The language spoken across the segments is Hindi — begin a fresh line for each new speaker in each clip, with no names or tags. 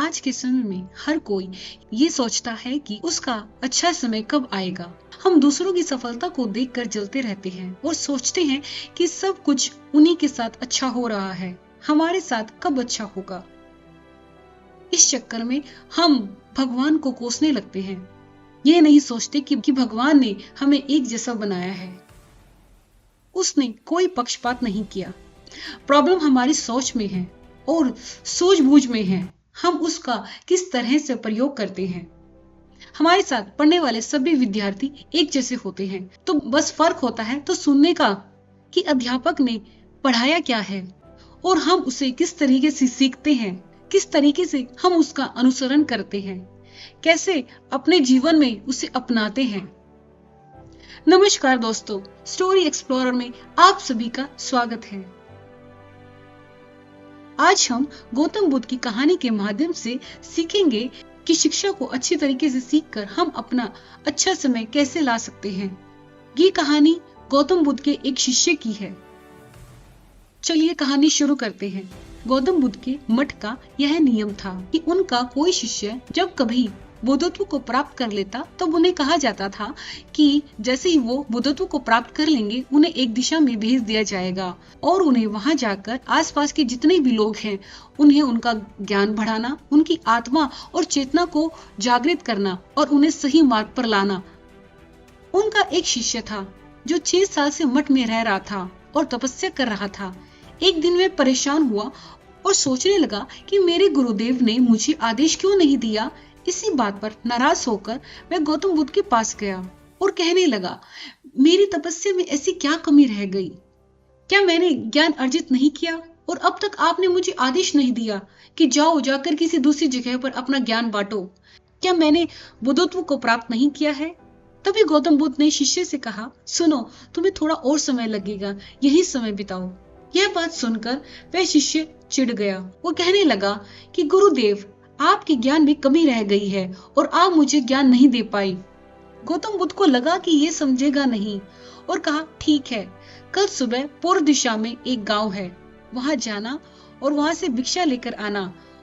आज के समय में हर कोई ये सोचता है कि उसका अच्छा समय कब आएगा। हम दूसरों की सफलता को देखकर जलते रहते हैं और सोचते हैं कि सब कुछ उन्हीं के साथ अच्छा हो रहा है, हमारे साथ कब अच्छा होगा। इस चक्कर में हम भगवान को कोसने लगते हैं। ये नहीं सोचते कि भगवान ने हमें एक जैसा बनाया है, उसने कोई पक्षपात नहीं किया। प्रॉब्लम हमारी सोच में है और सूझबूझ में है, हम उसका किस तरह से प्रयोग करते हैं। हमारे साथ पढ़ने वाले सभी विद्यार्थी एक जैसे होते हैं, तो बस फर्क होता है तो सुनने का कि अध्यापक ने पढ़ाया क्या है और हम उसे किस तरीके से सीखते हैं, किस तरीके से हम उसका अनुसरण करते हैं, कैसे अपने जीवन में उसे अपनाते हैं। नमस्कार दोस्तों, स्टोरी एक्सप्लोरर में आप सभी का स्वागत है। आज हम गौतम बुद्ध की कहानी के माध्यम से सीखेंगे कि शिक्षा को अच्छी तरीके से सीखकर हम अपना अच्छा समय कैसे ला सकते हैं। ये कहानी गौतम बुद्ध के एक शिष्य की है। चलिए कहानी शुरू करते हैं। गौतम बुद्ध के मठ का यह नियम था कि उनका कोई शिष्य जब कभी बुद्धत्व को प्राप्त कर लेता तब उन्हें कहा जाता था कि जैसे ही वो बुद्धत्व को प्राप्त कर लेंगे उन्हें एक दिशा में भेज दिया जाएगा और उन्हें वहां जाकर आसपास के जितने भी लोग हैं उन्हें उनका ज्ञान बढ़ाना, उनकी आत्मा और चेतना को जागृत करना और उन्हें सही मार्ग पर लाना। उनका एक शिष्य था जो 6 साल से मठ में रह रहा था और तपस्या कर रहा था। एक दिन वह परेशान हुआ और सोचने लगा कि मेरे गुरुदेव ने मुझे आदेश क्यों नहीं दिया। इसी बात पर नाराज होकर वह गौतम बुद्ध के पास गया और कहने लगा, मेरी तपस्या में ऐसी क्या कमी रह गई? क्या मैंने ज्ञान अर्जित नहीं किया और अब तक आपने मुझे आदेश नहीं दिया कि जाओ जाकर किसी दूसरी जगह पर अपना ज्ञान बांटो? क्या मैंने बुद्धत्व को प्राप्त नहीं किया है? तभी गौतम बुद्ध ने शिष्य से कहा, सुनो, तुम्हें थोड़ा और समय लगेगा, यही समय बिताओ। यह बात सुनकर वह शिष्य चिढ़ गया। वो कहने लगा कि गुरुदेव, आपके ज्ञान में कमी रह गई है और आप मुझे ज्ञान नहीं दे पाई। गौतम बुद्ध को लगा कि ये समझेगा नहीं और कहा, ठीक है, कल सुबह पूर्व दिशा में एक गांव है, वहां जाना और वहां से भिक्षा लेकर आना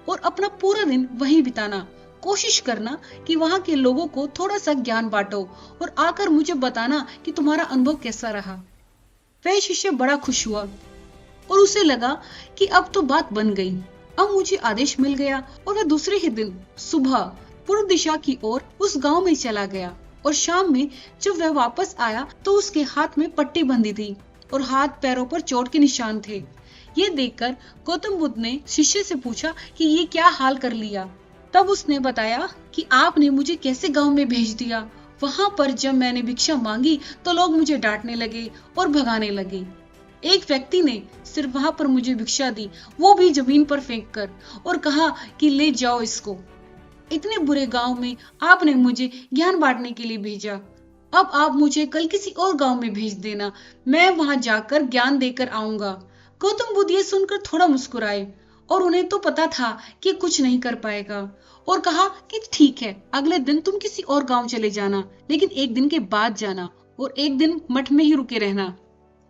और अपना पूरा दिन वहीं बिताना। कोशिश करना कि वहां के लोगों को थोड़ा सा ज्ञान बांटो और आकर मुझे बताना कि तुम्हारा अनुभव कैसा रहा। वह शिष्य बड़ा खुश हुआ और उसे लगा कि अब तो बात बन गई, अब मुझे आदेश मिल गया। और वह दूसरे ही दिन सुबह पूर्व दिशा की ओर उस गांव में चला गया और शाम में जब वह वापस आया तो उसके हाथ में पट्टी बंधी थी और हाथ पैरों पर चोट के निशान थे। ये देखकर गौतम बुद्ध ने शिष्य से पूछा कि ये क्या हाल कर लिया। तब उसने बताया कि आपने मुझे कैसे गांव में भेज दिया। वहां पर जब मैंने भिक्षा मांगी तो लोग मुझे डांटने लगे और भगाने लगे। एक व्यक्ति ने सिर्फ वहां पर मुझे भिक्षा दी, वो भी जमीन पर फेंक कर, और कहा कि ले जाओ इसको। इतने बुरे गांव में आपने मुझे ज्ञान बांटने के लिए भेजा। अब आप मुझे कल किसी और गांव में भेज देना, मैं वहां जाकर ज्ञान देकर आऊंगा। गौतम बुद्ध ये सुनकर थोड़ा मुस्कुराए और उन्हें तो पता था कि कुछ नहीं कर पाएगा और कहा कि ठीक है, अगले दिन तुम किसी और गांव चले जाना, लेकिन एक दिन के बाद जाना और एक दिन मठ में ही रुके रहना।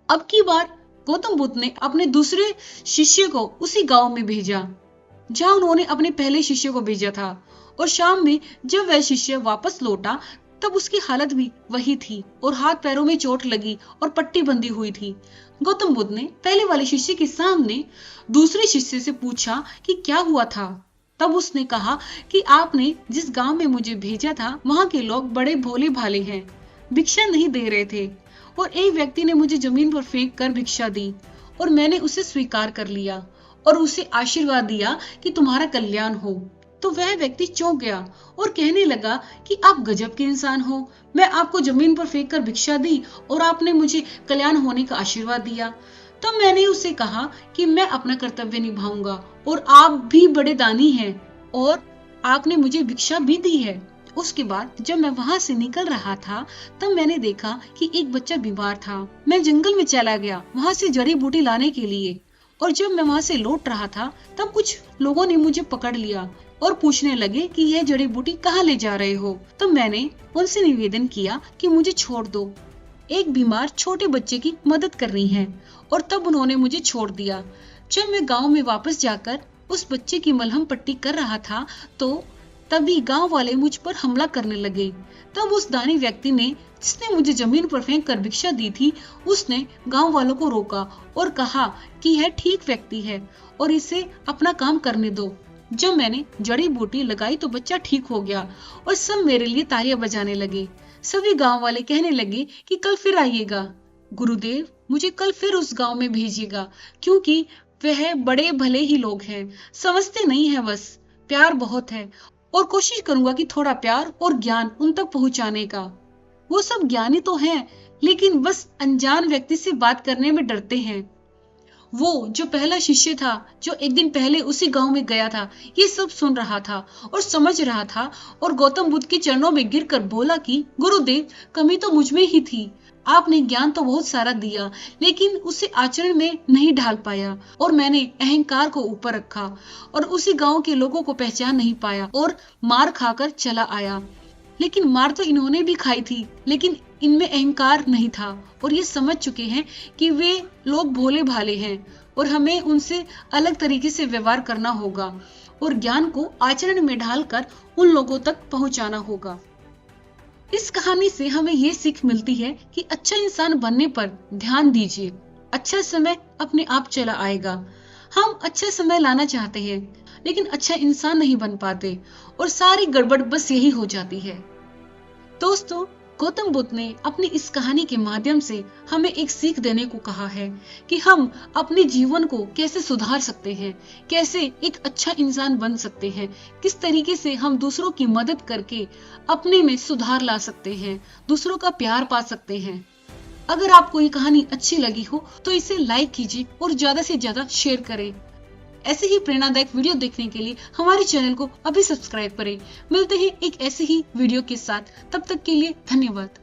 अब की बार गौतम बुद्ध ने अपने दूसरे शिष्य को उसी गांव में भेजा जहां उन्होंने अपने पहले शिष्य को भेजा था। और शाम में जब वह शिष्य वापस लौटा तब उसकी हालत भी वही थी और हाथ पैरों में चोट लगी और पट्टी बंधी हुई थी। गौतम बुद्ध ने पहले वाले शिष्य के सामने दूसरे शिष्य से पूछा कि क्या हुआ था। तब उसने कहा कि आपने जिस गांव में मुझे भेजा था वहां के लोग बड़े भोले भाले हैं, भिक्षा नहीं दे रहे थे और एक व्यक्ति ने मुझे जमीन पर फेंक कर भिक्षा दी और मैंने उसे स्वीकार कर लिया और उसे आशीर्वाद दिया कि तुम्हारा कल्याण हो। तो वह व्यक्ति चौंक गया और कहने लगा कि आप गजब के इंसान हो, मैं आपको जमीन पर फेंक कर भिक्षा दी और आपने मुझे कल्याण होने का आशीर्वाद दिया। तो मैंने उसे कहा कि मैं अपना कर्तव्य निभाऊंगा और आप भी बड़े दानी हैं और आपने मुझे भिक्षा भी दी है। उसके बाद जब मैं वहां से निकल रहा था तब मैंने देखा कि एक बच्चा बीमार था। मैं जंगल में चला गया वहां से जड़ी बूटी लाने के लिए और जब मैं वहां से लौट रहा था तब कुछ लोगों ने मुझे पकड़ लिया और पूछने लगे कि यह जड़ी बूटी कहाँ ले जा रहे हो। तब मैंने उनसे निवेदन किया कि मुझे छोड़ दो, एक बीमार छोटे बच्चे की मदद करनी है, और तब उन्होंने मुझे छोड़ दिया। जब मैं गांव में वापस जाकर उस बच्चे की मलहम पट्टी कर रहा था तो तभी गांव वाले मुझ पर हमला करने लगे। तब उस दानी व्यक्ति ने, जिसने मुझे जमीन पर फेंक कर भिक्षा दी थी, उसने गांव वालों को रोका और कहा कि यह ठीक व्यक्ति है और इसे अपना काम करने दो। जब मैंने जड़ी बूटी लगाई तो बच्चा ठीक हो गया और सब मेरे लिए तालियां बजाने लगे। सभी गांव वाले कहने लगे कि कल फिर आइएगा। गुरुदेव, मुझे कल फिर उस गांव में भेजिएगा, क्योंकि वह बड़े भले ही लोग हैं, समझते नहीं है, बस प्यार बहुत है और कोशिश करूंगा कि थोड़ा प्यार और ज्ञान उन तक पहुंचाने का। वो सब ज्ञानी तो हैं, लेकिन बस अनजान व्यक्ति से बात करने में डरते हैं। वो जो पहला शिष्य था, जो एक दिन पहले उसी गांव में गया था, ये सब सुन रहा था और समझ रहा था और गौतम बुद्ध के चरणों में गिरकर बोला कि गुरुदेव, कमी तो मुझ में ही थी। आपने ज्ञान तो बहुत सारा दिया, लेकिन उसे आचरण में नहीं ढाल पाया और मैंने अहंकार को ऊपर रखा और उसी गांव के लोगों को पहचान नहीं पाया और मार खाकर चला आया। लेकिन मार तो इन्होंने भी खाई थी, लेकिन इनमें अहंकार नहीं था और ये समझ चुके हैं कि वे लोग भोले भाले हैं और हमें उनसे अलग तरीके से व्यवहार करना होगा और ज्ञान को आचरण में ढालकर उन लोगों तक पहुंचाना होगा। इस कहानी से हमें ये सीख मिलती है कि अच्छा इंसान बनने पर ध्यान दीजिए, अच्छा समय अपने आप चला आएगा। हम अच्छा समय लाना चाहते हैं, लेकिन अच्छा इंसान नहीं बन पाते और सारी गड़बड़ बस यही हो जाती है। दोस्तों, गौतम बुद्ध ने अपनी इस कहानी के माध्यम से हमें एक सीख देने को कहा है कि हम अपने जीवन को कैसे सुधार सकते हैं, कैसे एक अच्छा इंसान बन सकते हैं, किस तरीके से हम दूसरों की मदद करके अपने में सुधार ला सकते हैं, दूसरों का प्यार पा सकते हैं। अगर आपको ये कहानी अच्छी लगी हो तो इसे लाइक कीजिए और ज्यादा से ज्यादा शेयर करें। ऐसे ही प्रेरणादायक वीडियो देखने के लिए हमारे चैनल को अभी सब्सक्राइब करें। मिलते हैं एक ऐसे ही वीडियो के साथ, तब तक के लिए धन्यवाद।